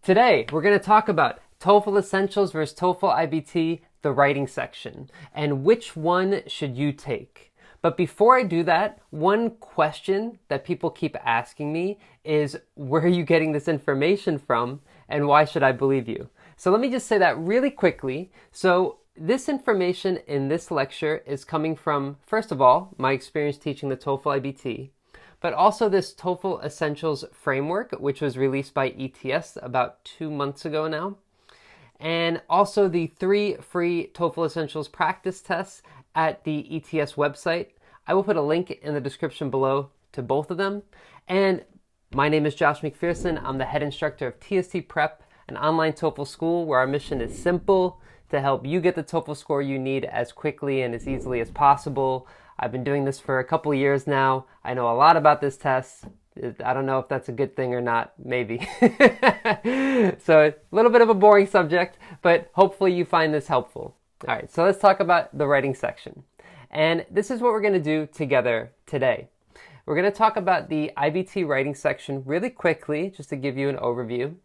Today, we're going to talk about TOEFL Essentials versus TOEFL iBT, the writing section, and which one should you take. But before I do that, one question that people keep asking me is, where are you getting this information from, and why should I believe you? So let me just say that really quickly. So this information in this lecture is coming from, first of all, my experience teaching the TOEFL iBT, but also this TOEFL Essentials framework, which was released by ETS about 2 months ago now. And also the 3 free TOEFL Essentials practice tests at the ETS website. I will put a link in the description below to both of them. And my name is Josh McPherson. I'm the head instructor of TST Prep, an online TOEFL school where our mission is simple: to help you get the TOEFL score you need as quickly and as easily as possible. I've been doing this for a couple of years now. I know a lot about this test. I don't know if that's a good thing or not, maybe. So a little bit of a boring subject, but hopefully you find this helpful. All right, so let's talk about the writing section. And this is what we're going to do together today. We're going to talk about the IBT writing section really quickly, just to give you an overview.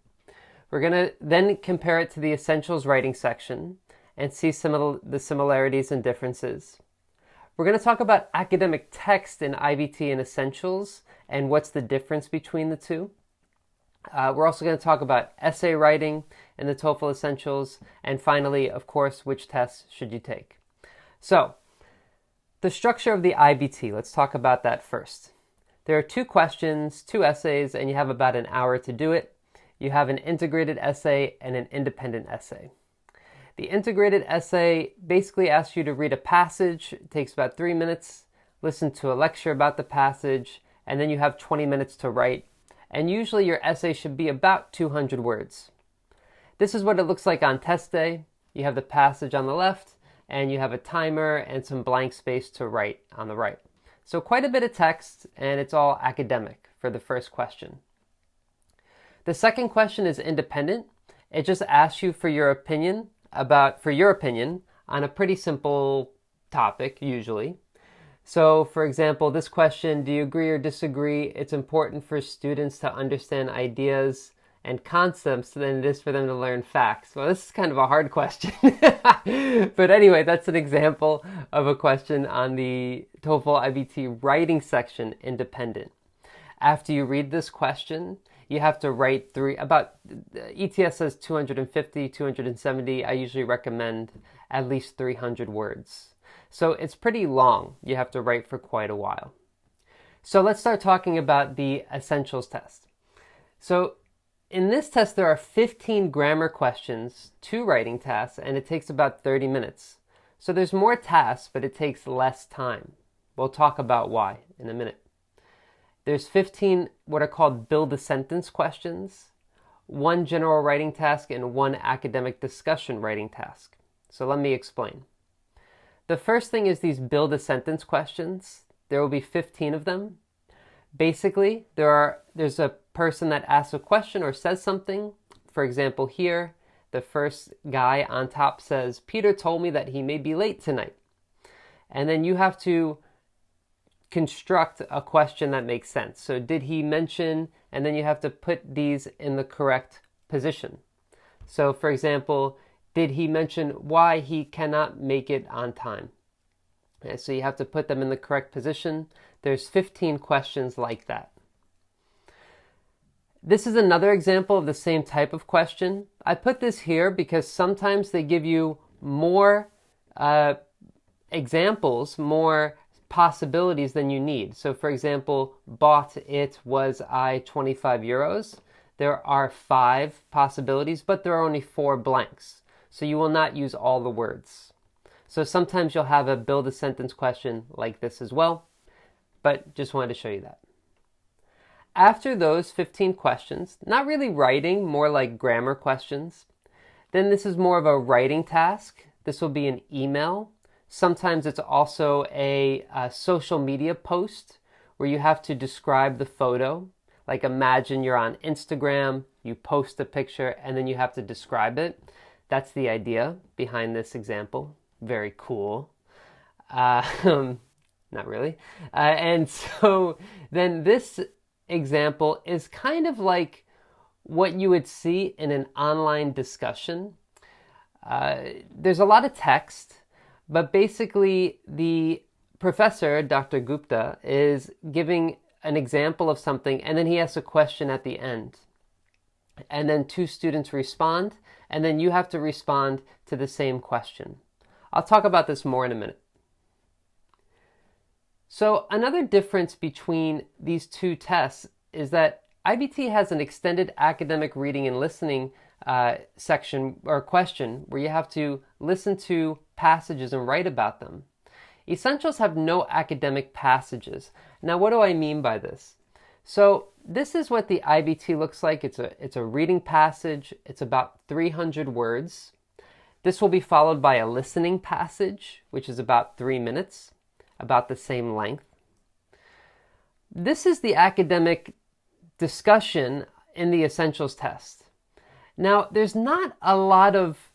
We're going to then compare it to the Essentials writing section and see some of the similarities and differences. We're going to talk about academic text in IBT and Essentials and what's the difference between the two. We're also going to talk about essay writing in the TOEFL Essentials, and finally, of course, which tests should you take. So, the structure of the IBT, let's talk about that first. There are 2 questions, 2 essays, and you have about an hour to do it. You have an integrated essay and an independent essay. The integrated essay basically asks you to read a passage. It takes about 3 minutes, listen to a lecture about the passage, and then you have 20 minutes to write. And usually your essay should be about 200 words. This is what it looks like on test day. You have the passage on the left, and you have a timer and some blank space to write on the right. So quite a bit of text, and it's all academic for the first question. The second question is independent. It just asks you for your opinion on a pretty simple topic, usually. So, for example, this question, do you agree or disagree it's important for students to understand ideas and concepts than it is for them to learn facts? Well, this is kind of a hard question. But anyway, that's an example of a question on the TOEFL iBT writing section, independent. After you read this question, you have to write ETS says 250, 270. I usually recommend at least 300 words. So it's pretty long. You have to write for quite a while. So let's start talking about the Essentials test. So in this test, there are 15 grammar questions, 2 writing tasks, and it takes about 30 minutes. So there's more tasks, but it takes less time. We'll talk about why in a minute. There's 15 what are called build a sentence questions, 1 general writing task, and 1 academic discussion writing task. So let me explain. The first thing is these build a sentence questions. There will be 15 of them. Basically, there's a person that asks a question or says something. For example, here, the first guy on top says, "Peter told me that he may be late tonight." And then you have to construct a question that makes sense. So did he mention, and then you have to put these in the correct position. So for example, did he mention why he cannot make it on time? Okay, so you have to put them in the correct position. There's 15 questions like that. This is another example of the same type of question. I put this here because sometimes they give you more examples, more possibilities than you need. So for example, bought it, was I 25 euros? There are 5 possibilities, but there are only 4 blanks. So you will not use all the words. So sometimes you'll have a build a sentence question like this as well, but just wanted to show you that. After those 15 questions, not really writing, more like grammar questions, then this is more of a writing task. This will be an email. Sometimes it's also a social media post where you have to describe the photo. Like imagine you're on Instagram, you post a picture, and then you have to describe it. That's the idea behind this example. Very cool. Not really. And so then this example is kind of like what you would see in an online discussion. There's a lot of text, but basically the professor, Dr. Gupta, is giving an example of something, and then he asks a question at the end. And then two students respond, and then you have to respond to the same question. I'll talk about this more in a minute. So another difference between these two tests is that IBT has an extended academic reading and listening section or question where you have to listen to passages and write about them. Essentials have no academic passages. Now, what do I mean by this? So this is what the IBT looks like. It's a reading passage. It's about 300 words. This will be followed by a listening passage, which is about 3 minutes, about the same length. This is the academic discussion in the Essentials test. Now, there's not a lot of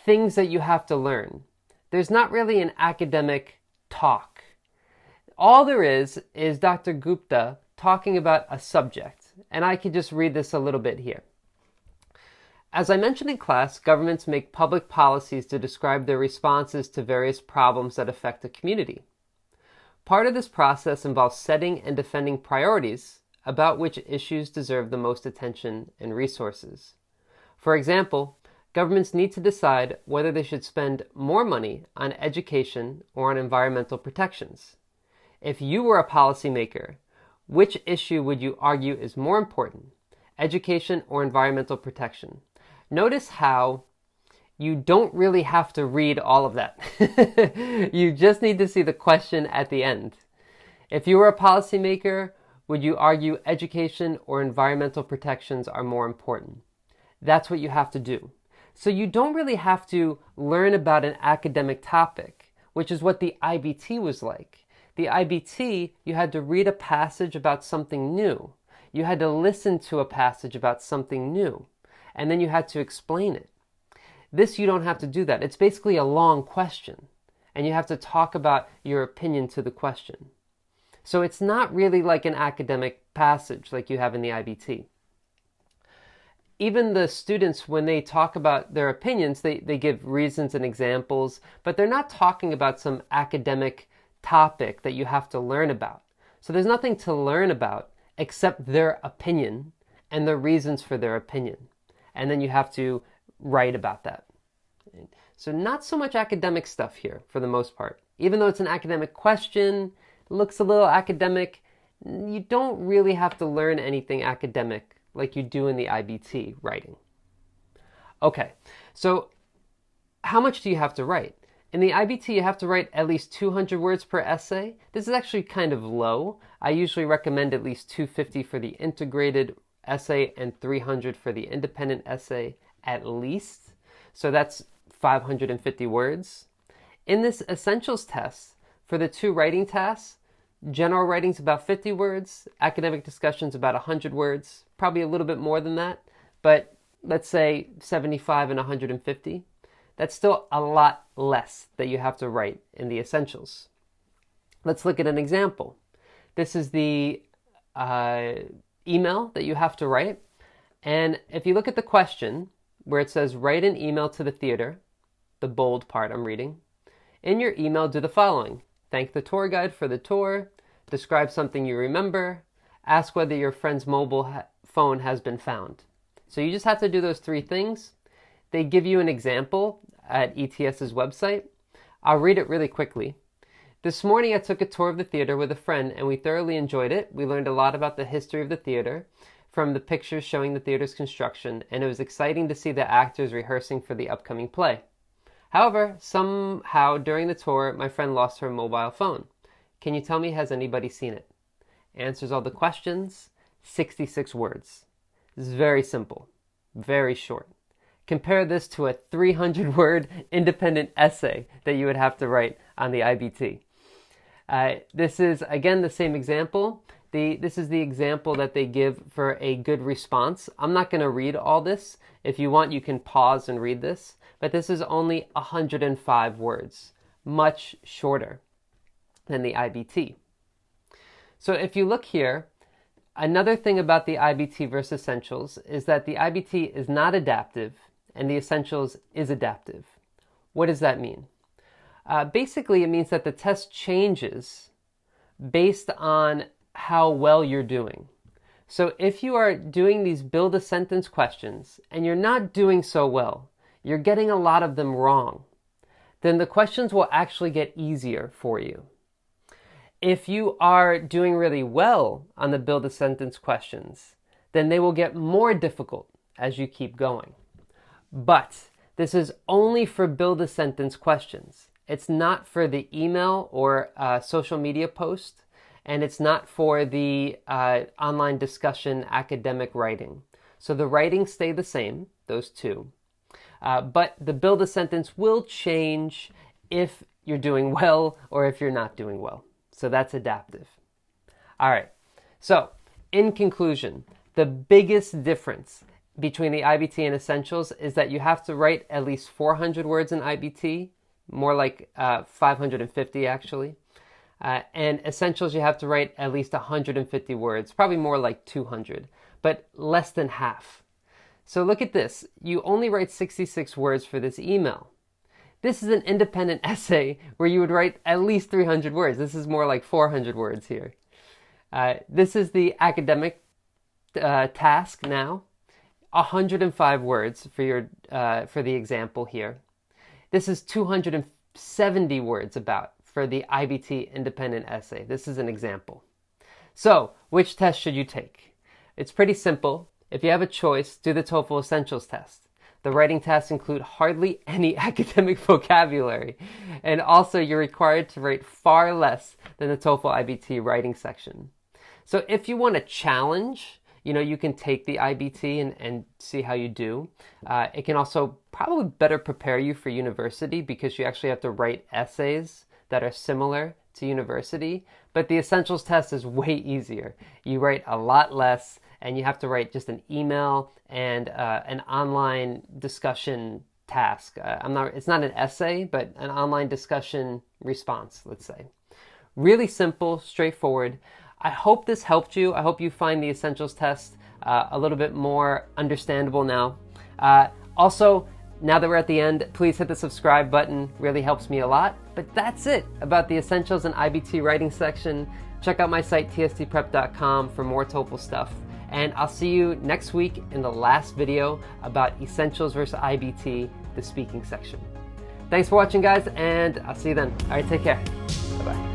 things that you have to learn. There's not really an academic talk. All there is Dr. Gupta talking about a subject, and I could just read this a little bit here. As I mentioned in class, governments make public policies to describe their responses to various problems that affect a community. Part of this process involves setting and defending priorities about which issues deserve the most attention and resources. For example, governments need to decide whether they should spend more money on education or on environmental protections. If you were a policymaker, which issue would you argue is more important, education or environmental protection? Notice how you don't really have to read all of that. You just need to see the question at the end. If you were a policymaker, would you argue education or environmental protections are more important? That's what you have to do. So you don't really have to learn about an academic topic, which is what the IBT was like. The IBT, you had to read a passage about something new. You had to listen to a passage about something new. And then you had to explain it. This, you don't have to do that. It's basically a long question. And you have to talk about your opinion to the question. So it's not really like an academic passage like you have in the IBT. Even the students, when they talk about their opinions, they give reasons and examples, but they're not talking about some academic topic that you have to learn about. So there's nothing to learn about except their opinion and the reasons for their opinion. And then you have to write about that. So not so much academic stuff here for the most part. Even though it's an academic question, it looks a little academic, you don't really have to learn anything academic like you do in the IBT writing. Okay, so how much do you have to write? In the IBT, you have to write at least 200 words per essay. This is actually kind of low. I usually recommend at least 250 for the integrated essay and 300 for the independent essay at least. So that's 550 words. In this Essentials test, for the two writing tasks, general writing's about 50 words, academic discussion's about 100 words, probably a little bit more than that, but let's say 75 and 150. That's still a lot less that you have to write in the Essentials. Let's look at an example. This is the email that you have to write. And if you look at the question where it says write an email to the theater, the bold part I'm reading, in your email do the following. Thank the tour guide for the tour, describe something you remember, ask whether your friend's mobile phone has been found. So you just have to do those three things. They give you an example at ETS's website. I'll read it really quickly. This morning I took a tour of the theater with a friend and we thoroughly enjoyed it. We learned a lot about the history of the theater from the pictures showing the theater's construction, and it was exciting to see the actors rehearsing for the upcoming play. However, somehow during the tour, my friend lost her mobile phone. Can you tell me, has anybody seen it? Answers all the questions, 66 words. This is very simple, very short. Compare this to a 300-word independent essay that you would have to write on the IBT. This is, again, the same example. This is the example that they give for a good response. I'm not going to read all this. If you want, you can pause and read this. But this is only 105 words, much shorter than the IBT. So if you look here, Another thing about the IBT versus Essentials is that the IBT is not adaptive and the Essentials is adaptive. What does that mean? Basically, it means that the test changes based on how well you're doing. So if you are doing these build a sentence questions and you're not doing so well, you're getting a lot of them wrong, then the questions will actually get easier for you. If you are doing really well on the build a sentence questions, then they will get more difficult as you keep going. But this is only for build a sentence questions. It's not for the email or social media post, and it's not for the online discussion academic writing. So the writing stay the same, those two. But the build a sentence will change if you're doing well or if you're not doing well. So that's adaptive. All right. So in conclusion, the biggest difference between the IBT and Essentials is that you have to write at least 400 words in IBT, more like 550 actually. And Essentials, you have to write at least 150 words, probably more like 200, but less than half. So look at this. You only write 66 words for this email. This is an independent essay where you would write at least 300 words. This is more like 400 words here. This is the academic task now. 105 words for the example here. This is 270 words for the IBT independent essay. This is an example. So, which test should you take? It's pretty simple. If you have a choice, do the TOEFL Essentials test. The writing tests include hardly any academic vocabulary, and also you're required to write far less than the TOEFL IBT writing section. So if you want a challenge, you can take the IBT and see how you do. It can also probably better prepare you for university because you actually have to write essays that are similar to university, but the Essentials test is way easier. You write a lot less, and you have to write just an email and an online discussion task. It's not an essay, but an online discussion response, let's say. Really simple, straightforward. I hope this helped you. I hope you find the Essentials test a little bit more understandable now. Also, now that we're at the end, please hit the subscribe button. Really helps me a lot. But that's it about the Essentials and IBT writing section. Check out my site, tstprep.com, for more TOEFL stuff. And I'll see you next week in the last video about Essentials versus IBT, the speaking section. Thanks for watching, guys, and I'll see you then. All right, take care. Bye-bye.